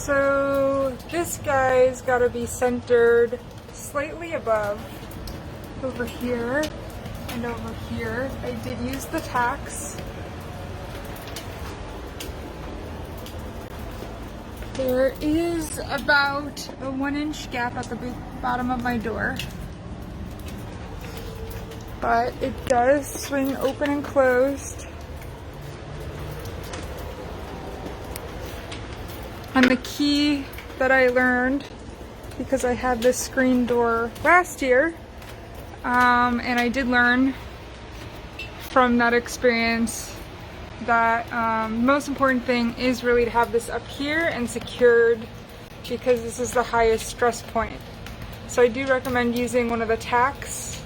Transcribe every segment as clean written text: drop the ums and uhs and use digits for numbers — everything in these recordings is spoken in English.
So this guy's got to be centered slightly above over here and over here. I did use the tacks. There is about a 1-inch gap at the bottom of my door, but it does swing open and closed. And the key that I learned, because I had this screen door last year, and I did learn from that experience that most important thing is really to have this up here and secured, because this is the highest stress point. So I do recommend using one of the tacks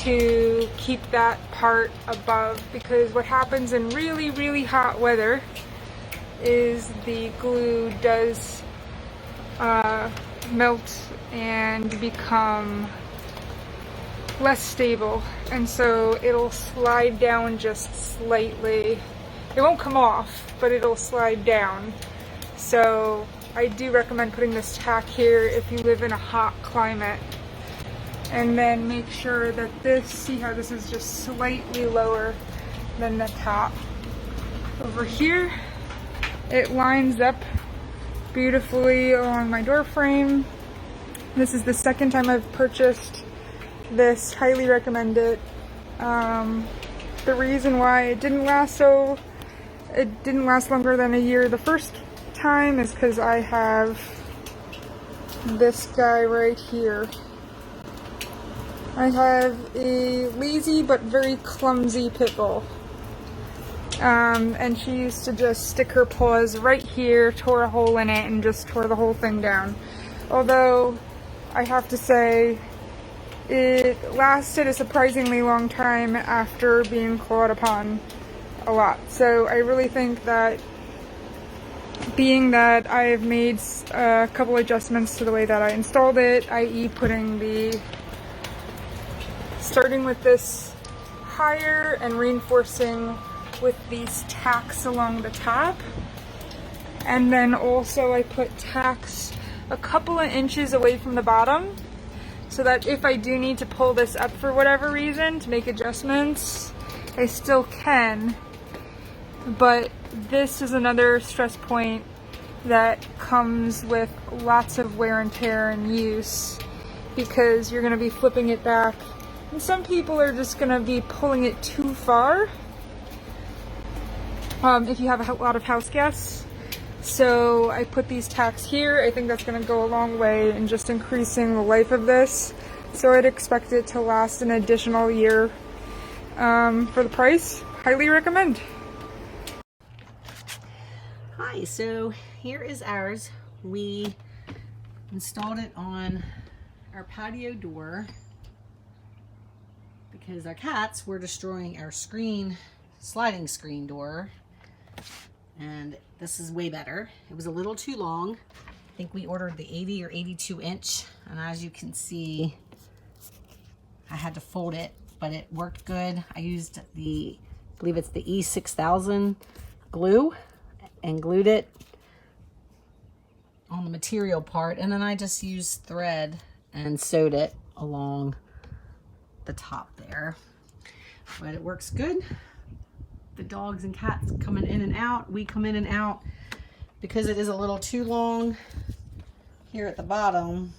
to keep that part above, because what happens in really, really hot weather is the glue does melt and become less stable, and so it'll slide down just slightly. It won't come off, but it'll slide down. So I do recommend putting this tack here if you live in a hot climate. And then make sure that this, see how this is just slightly lower than the top. Over here, it lines up beautifully along my door frame. This is the second time I've purchased this. Highly recommend it. The reason why it didn't last longer than a year the first time is because I have this guy right here. I have a lazy but very clumsy pit bull. And she used to just stick her paws right here, tore a hole in it, and just tore the whole thing down. Although, I have to say, it lasted a surprisingly long time after being clawed upon a lot. So I really think that, being that I've made a couple adjustments to the way that I installed it, i.e. starting with this higher and reinforcing with these tacks along the top. And then also I put tacks a couple of inches away from the bottom, so that if I do need to pull this up for whatever reason to make adjustments, I still can. But this is another stress point that comes with lots of wear and tear and use, because you're going to be flipping it back, and some people are just going to be pulling it too far if you have a lot of house guests. So I put these tacks here. I think that's going to go a long way in just increasing the life of this. So I'd expect it to last an additional year. For the price, highly recommend. Hi, so here is ours. We installed it on our patio door because our cats were destroying our sliding screen door. And this is way better. It was a little too long. I think we ordered the 80 or 82 inch. And as you can see, I had to fold it, but it worked good. I used I believe it's the E6000 glue and glued it on the material part. And then I just used thread and sewed it along the top there. But it works good. The dogs and cats coming in and out. We come in and out because it is a little too long here at the bottom.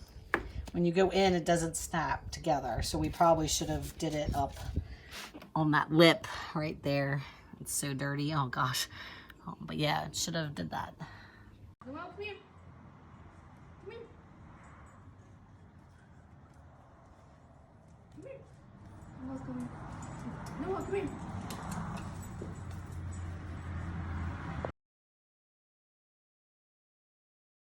When you go in, it doesn't snap together. So we probably should have did it up on that lip right there. It's so dirty. Oh gosh. But yeah, it should have did that. Come on, come here. Come here. Come here.